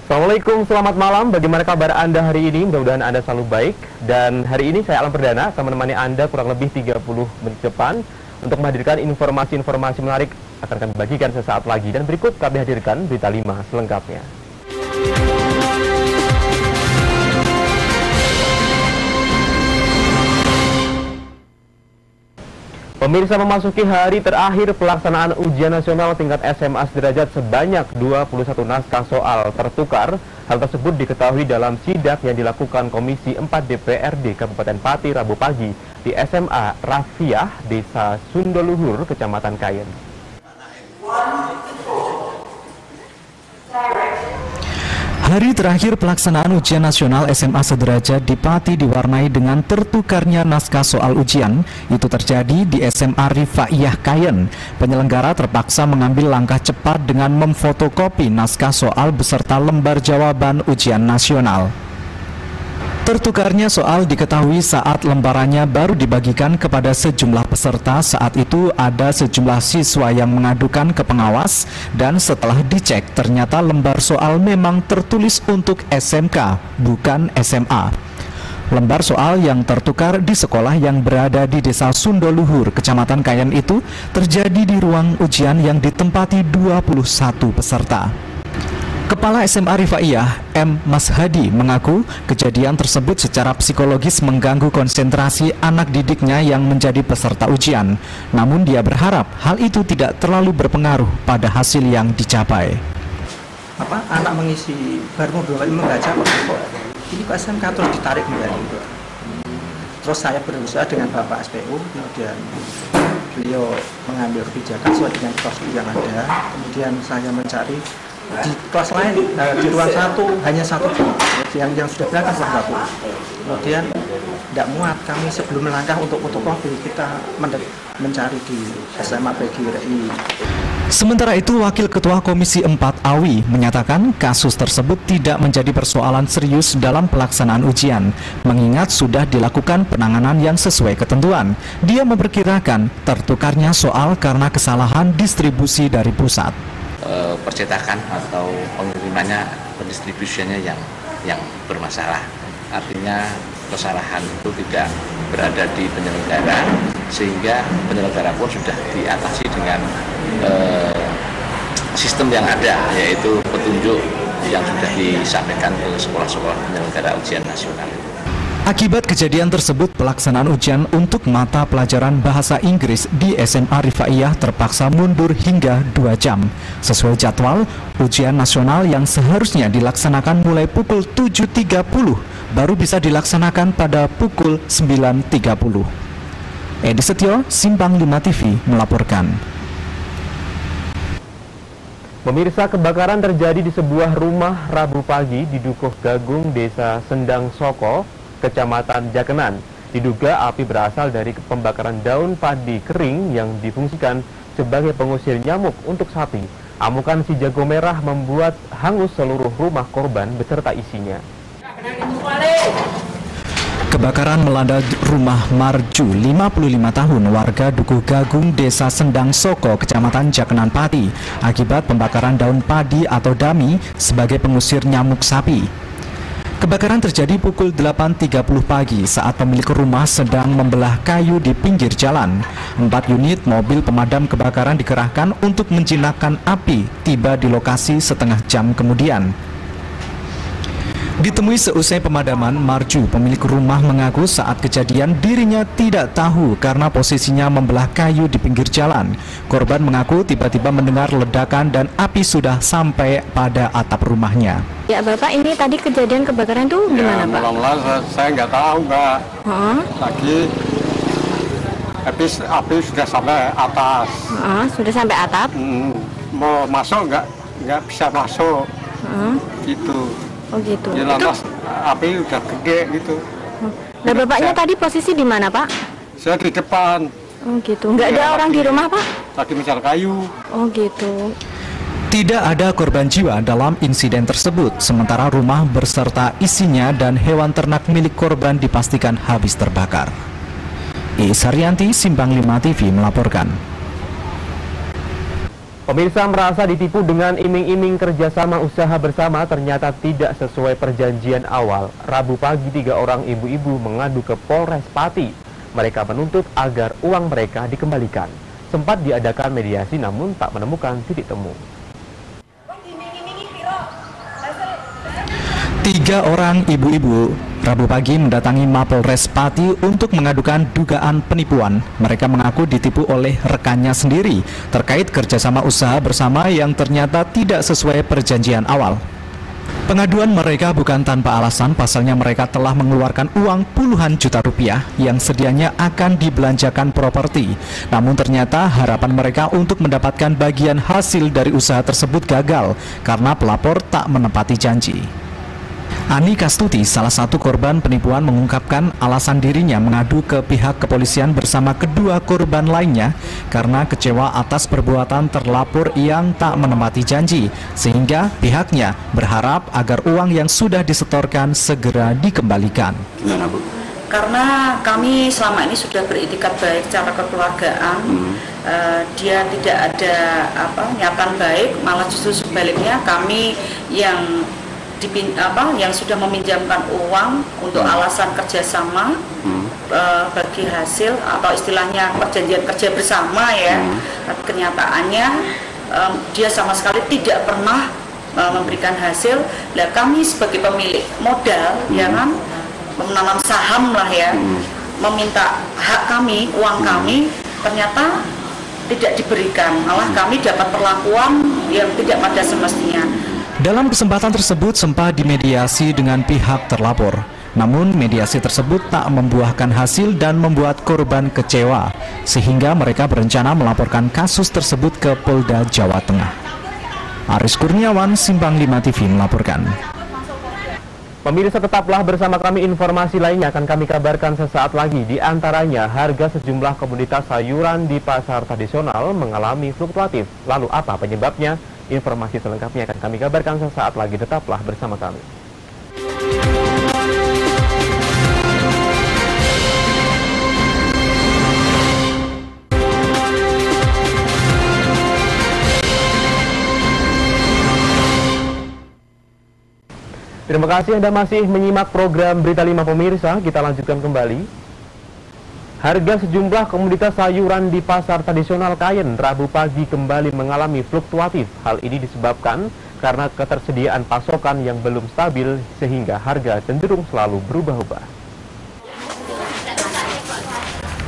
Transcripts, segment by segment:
Assalamualaikum, selamat malam. Bagaimana kabar Anda hari ini? Mudah-mudahan Anda selalu baik. Dan hari ini saya Alam Perdana akan menemani Anda kurang lebih 30 menit depan untuk menghadirkan informasi-informasi menarik akan kami bagikan sesaat lagi. Dan berikut kami hadirkan berita 5 selengkapnya. Pemirsa, memasuki hari terakhir pelaksanaan ujian nasional tingkat SMA sederajat sebanyak 21 naskah soal tertukar. Hal tersebut diketahui dalam sidak yang dilakukan Komisi 4 DPRD Kabupaten Pati Rabu pagi di SMA Rafiah, Desa Sundoluhur, Kecamatan Kayen. Hari terakhir pelaksanaan ujian nasional SMA sederajat di Pati diwarnai dengan tertukarnya naskah soal ujian. Itu terjadi di SMA Rifaiyah Kayen. Penyelenggara terpaksa mengambil langkah cepat dengan memfotokopi naskah soal beserta lembar jawaban ujian nasional. Tertukarnya soal diketahui saat lembarannya baru dibagikan kepada sejumlah peserta. Saat itu ada sejumlah siswa yang mengadukan ke pengawas dan setelah dicek ternyata lembar soal memang tertulis untuk SMK, bukan SMA. Lembar soal yang tertukar di sekolah yang berada di Desa Sundoluhur, Kecamatan Kayen itu terjadi di ruang ujian yang ditempati 21 peserta. Kepala SMA Rifaiyah, M. Mas Hadi, mengaku kejadian tersebut secara psikologis mengganggu konsentrasi anak didiknya yang menjadi peserta ujian. Namun dia berharap hal itu tidak terlalu berpengaruh pada hasil yang dicapai. Anak mengisi baru membaca kok ini kok SMK terus ditarik kembali. Terus saya berusaha dengan Bapak SPU, kemudian beliau mengambil kebijakan sesuai dengan prosedur yang ada. Kemudian saya mencari di kelas lain, di ruang satu hanya satu yang sudah berangkat satu. Kemudian tidak muat, kami sebelum melangkah untuk fotokopi kita mencari di SMA PGRI. Sementara itu, Wakil Ketua Komisi 4 Awi menyatakan kasus tersebut tidak menjadi persoalan serius dalam pelaksanaan ujian, mengingat sudah dilakukan penanganan yang sesuai ketentuan. Dia memperkirakan tertukarnya soal karena kesalahan distribusi dari pusat. Percetakan atau pengirimannya, pendistribusiannya yang bermasalah. Artinya kesalahan itu tidak berada di penyelenggara, sehingga penyelenggara pun sudah diatasi dengan sistem yang ada, yaitu petunjuk yang sudah disampaikan ke sekolah-sekolah penyelenggara ujian nasional. Akibat kejadian tersebut, pelaksanaan ujian untuk mata pelajaran bahasa Inggris di SMA Rifaiyah terpaksa mundur hingga 2 jam. Sesuai jadwal, ujian nasional yang seharusnya dilaksanakan mulai pukul 7.30 baru bisa dilaksanakan pada pukul 9.30. Edi Setio, Simpang 5 TV melaporkan. Pemirsa, kebakaran terjadi di sebuah rumah Rabu pagi di Dukuh Gagung, Desa Sendang Soko, Kecamatan Jakenan. Diduga api berasal dari pembakaran daun padi kering yang difungsikan sebagai pengusir nyamuk untuk sapi. Amukan si jago merah membuat hangus seluruh rumah korban beserta isinya. Kebakaran melanda rumah Marju, 55 tahun, warga Dukuh Gagung, Desa Sendang Soko, Kecamatan Jakenan Pati, akibat pembakaran daun padi atau dami sebagai pengusir nyamuk sapi. Kebakaran terjadi pukul 8.30 pagi saat pemilik rumah sedang membelah kayu di pinggir jalan. 4 unit mobil pemadam kebakaran dikerahkan untuk menjinakkan api, tiba di lokasi setengah jam kemudian. Ditemui seusai pemadaman, Marju, pemilik rumah, mengaku saat kejadian dirinya tidak tahu karena posisinya membelah kayu di pinggir jalan. Korban mengaku tiba-tiba mendengar ledakan dan api sudah sampai pada atap rumahnya. Ya Bapak, ini tadi kejadian kebakaran itu gimana Pak? Mula-mula saya nggak tahu Mbak. Lagi api sudah sampai atas. Sudah sampai atap? Mau masuk nggak bisa masuk. Gitu. Oh gitu. Ya, lantas api udah gede gitu. Nah Bapaknya tadi posisi di mana Pak? Saya di depan. Oh gitu. Nggak ada orang di rumah Pak? Lagi mencari kayu. Oh gitu. Tidak ada korban jiwa dalam insiden tersebut, sementara rumah beserta isinya dan hewan ternak milik korban dipastikan habis terbakar. Iis Haryanti, Simpang 5 TV melaporkan. Pemirsa merasa ditipu dengan iming-iming kerjasama usaha bersama ternyata tidak sesuai perjanjian awal. Rabu pagi 3 orang ibu-ibu mengadu ke Polres Pati. Mereka menuntut agar uang mereka dikembalikan. Sempat diadakan mediasi namun tak menemukan titik temu. 3 orang ibu-ibu Rabu pagi mendatangi Mapolres Pati untuk mengadukan dugaan penipuan. Mereka mengaku ditipu oleh rekannya sendiri terkait kerjasama usaha bersama yang ternyata tidak sesuai perjanjian awal. Pengaduan mereka bukan tanpa alasan, pasalnya mereka telah mengeluarkan uang puluhan juta rupiah yang sedianya akan dibelanjakan properti. Namun ternyata harapan mereka untuk mendapatkan bagian hasil dari usaha tersebut gagal karena pelapor tak menepati janji. Ani Kastuti, salah satu korban penipuan, mengungkapkan alasan dirinya mengadu ke pihak kepolisian bersama kedua korban lainnya karena kecewa atas perbuatan terlapor yang tak menepati janji, sehingga pihaknya berharap agar uang yang sudah disetorkan segera dikembalikan. Gimana, Bu? Karena kami selama ini sudah beritikat baik secara kekeluargaan, dia tidak ada niatan baik, malah justru sebaliknya kami yang sudah meminjamkan uang untuk alasan kerjasama bagi hasil atau istilahnya perjanjian kerja bersama ya. Tapi kenyataannya dia sama sekali tidak pernah memberikan hasil. Nah, kami sebagai pemilik modal ya kan, menanam saham lah ya, meminta hak kami, uang kami, ternyata tidak diberikan. Malah kami dapat perlakuan yang tidak pada semestinya. Dalam kesempatan tersebut sempat dimediasi dengan pihak terlapor. Namun mediasi tersebut tak membuahkan hasil dan membuat korban kecewa, sehingga mereka berencana melaporkan kasus tersebut ke Polda Jawa Tengah. Aris Kurniawan, Simpang 5 TV melaporkan. Pemirsa, tetaplah bersama kami, informasi lainnya akan kami kabarkan sesaat lagi. Di antaranya harga sejumlah komoditas sayuran di pasar tradisional mengalami fluktuatif. Lalu apa penyebabnya? Informasi selengkapnya akan kami kabarkan sesaat lagi. Tetaplah bersama kami. Terima kasih Anda masih menyimak program Berita 5 pemirsa. Kita lanjutkan kembali. Harga sejumlah komoditas sayuran di pasar tradisional Kayen Rabu pagi kembali mengalami fluktuatif. Hal ini disebabkan karena ketersediaan pasokan yang belum stabil sehingga harga cenderung selalu berubah-ubah.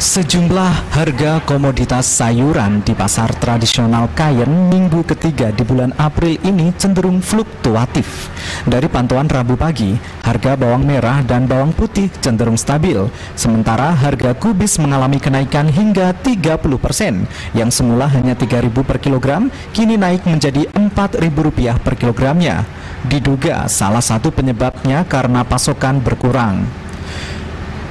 Sejumlah harga komoditas sayuran di pasar tradisional Kayen minggu ketiga di bulan April ini cenderung fluktuatif. Dari pantauan Rabu pagi, harga bawang merah dan bawang putih cenderung stabil, sementara harga kubis mengalami kenaikan hingga 30%, yang semula hanya Rp3.000 per kilogram, kini naik menjadi Rp4.000 per kilogramnya. Diduga salah satu penyebabnya karena pasokan berkurang.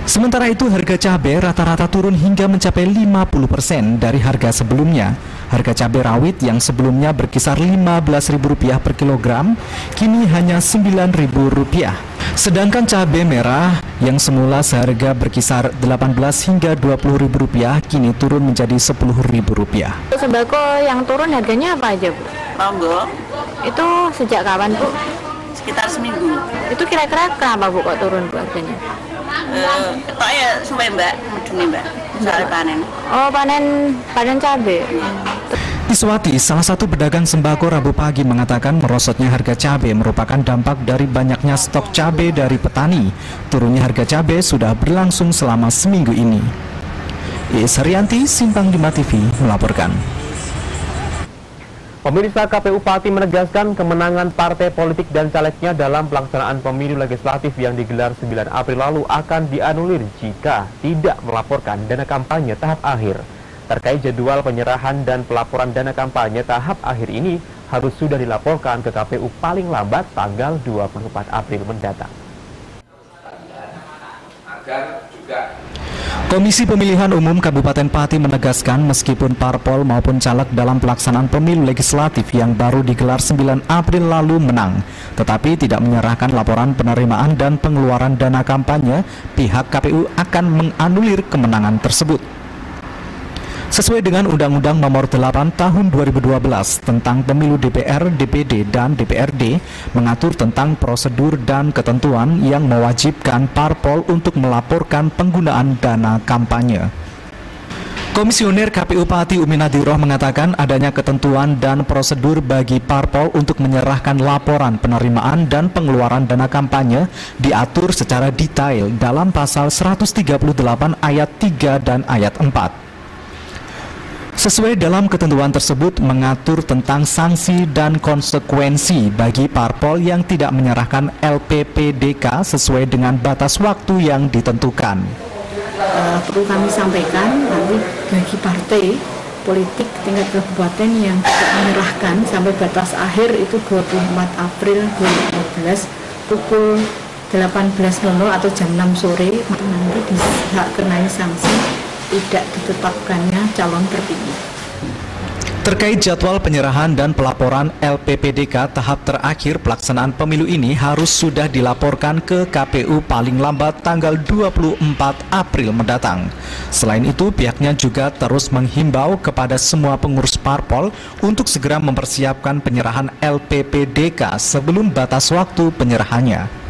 Sementara itu harga cabai rata-rata turun hingga mencapai 50% dari harga sebelumnya. Harga cabai rawit yang sebelumnya berkisar Rp15.000 per kilogram kini hanya Rp9.000. Sedangkan cabai merah yang semula seharga berkisar Rp18 hingga Rp20.000 kini turun menjadi Rp10.000. Sembako yang turun harganya apa aja, Bu? Lombok. Itu sejak kapan, Bu? Sekitar seminggu. Itu kira-kira kenapa, Bu, kok turun, Bu, harganya? Pokoknya supaya Mbak, mudune Mbak, soal panen. Oh, panen cabai. Iswati, salah satu pedagang sembako Rabu pagi mengatakan merosotnya harga cabai merupakan dampak dari banyaknya stok cabai dari petani. Turunnya harga cabai sudah berlangsung selama seminggu ini. Iis Haryanti, Simpang 5 TV melaporkan. Pemirsa, KPU Pati menegaskan kemenangan partai politik dan calegnya dalam pelaksanaan pemilu legislatif yang digelar 9 April lalu akan dianulir jika tidak melaporkan dana kampanye tahap akhir. Terkait jadwal penyerahan dan pelaporan dana kampanye tahap akhir ini harus sudah dilaporkan ke KPU paling lambat tanggal 24 April mendatang. Komisi Pemilihan Umum Kabupaten Pati menegaskan meskipun parpol maupun caleg dalam pelaksanaan pemilu legislatif yang baru digelar 9 April lalu menang, tetapi tidak menyerahkan laporan penerimaan dan pengeluaran dana kampanye, pihak KPU akan menganulir kemenangan tersebut. Sesuai dengan Undang-Undang Nomor 8 Tahun 2012 tentang Pemilu DPR, DPD, dan DPRD mengatur tentang prosedur dan ketentuan yang mewajibkan parpol untuk melaporkan penggunaan dana kampanye. Komisioner KPU Pati Umi Nadiroh mengatakan adanya ketentuan dan prosedur bagi parpol untuk menyerahkan laporan penerimaan dan pengeluaran dana kampanye diatur secara detail dalam pasal 138 ayat 3 dan ayat 4. Sesuai dalam ketentuan tersebut mengatur tentang sanksi dan konsekuensi bagi parpol yang tidak menyerahkan LPPDK sesuai dengan batas waktu yang ditentukan. Perlu kami sampaikan nanti bagi partai politik tingkat kabupaten yang tidak menyerahkan sampai batas akhir itu 24 April 2014 pukul 18.00 atau jam 6 sore nanti bisa kenai sanksi tidak ditetapkannya calon terpilih. Terkait jadwal penyerahan dan pelaporan LPPDK tahap terakhir pelaksanaan pemilu ini harus sudah dilaporkan ke KPU paling lambat tanggal 24 April mendatang. Selain itu, pihaknya juga terus menghimbau kepada semua pengurus parpol untuk segera mempersiapkan penyerahan LPPDK sebelum batas waktu penyerahannya.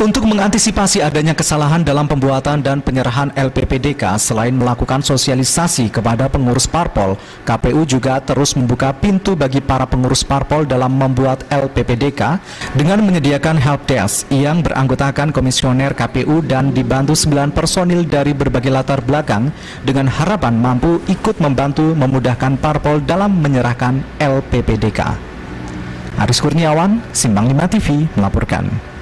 Untuk mengantisipasi adanya kesalahan dalam pembuatan dan penyerahan LPPDK, selain melakukan sosialisasi kepada pengurus parpol, KPU juga terus membuka pintu bagi para pengurus parpol dalam membuat LPPDK dengan menyediakan helpdesk yang beranggotakan komisioner KPU dan dibantu 9 personil dari berbagai latar belakang dengan harapan mampu ikut membantu memudahkan parpol dalam menyerahkan LPPDK. Aris Kurniawan, Simpang 5 TV melaporkan.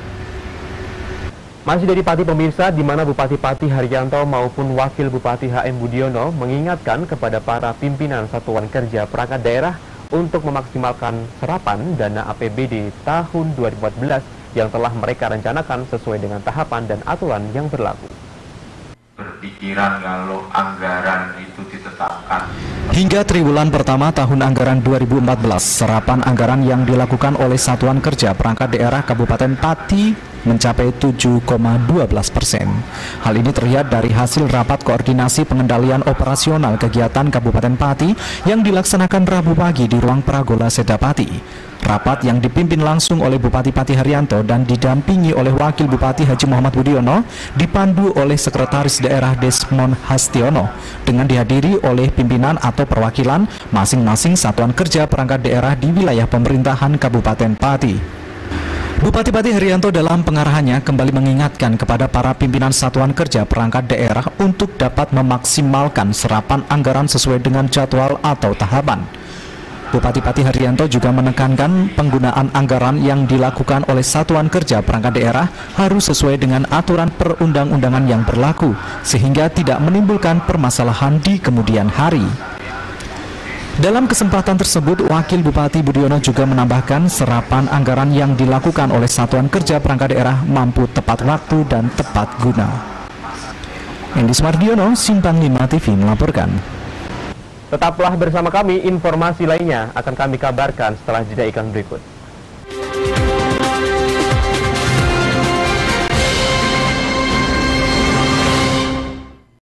Masih dari Pati pemirsa, di mana Bupati Pati Haryanto maupun Wakil Bupati HM Budiono mengingatkan kepada para pimpinan Satuan Kerja Perangkat Daerah untuk memaksimalkan serapan dana APBD tahun 2014 yang telah mereka rencanakan sesuai dengan tahapan dan aturan yang berlaku. Berpikiran kalau anggaran itu ditetapkan. Hingga triwulan pertama tahun anggaran 2014, serapan anggaran yang dilakukan oleh Satuan Kerja Perangkat Daerah Kabupaten Pati mencapai 7,12%. Hal ini terlihat dari hasil rapat koordinasi pengendalian operasional kegiatan Kabupaten Pati yang dilaksanakan Rabu pagi di ruang Pragola Sedapati. Rapat yang dipimpin langsung oleh Bupati Pati Haryanto dan didampingi oleh Wakil Bupati Haji Muhammad Budiono dipandu oleh Sekretaris Daerah Desmond Hastiono dengan dihadiri oleh pimpinan atau perwakilan masing-masing Satuan Kerja Perangkat Daerah di wilayah pemerintahan Kabupaten Pati. Bupati Pati Haryanto dalam pengarahannya kembali mengingatkan kepada para pimpinan Satuan Kerja Perangkat Daerah untuk dapat memaksimalkan serapan anggaran sesuai dengan jadwal atau tahapan. Bupati Pati Haryanto juga menekankan penggunaan anggaran yang dilakukan oleh Satuan Kerja Perangkat Daerah harus sesuai dengan aturan perundang-undangan yang berlaku, sehingga tidak menimbulkan permasalahan di kemudian hari. Dalam kesempatan tersebut, Wakil Bupati Budiono juga menambahkan serapan anggaran yang dilakukan oleh Satuan Kerja Perangkat Daerah mampu tepat waktu dan tepat guna. Endi Smardiono, Simpang 5 TV melaporkan. Tetaplah bersama kami, informasi lainnya akan kami kabarkan setelah jeda iklan berikut.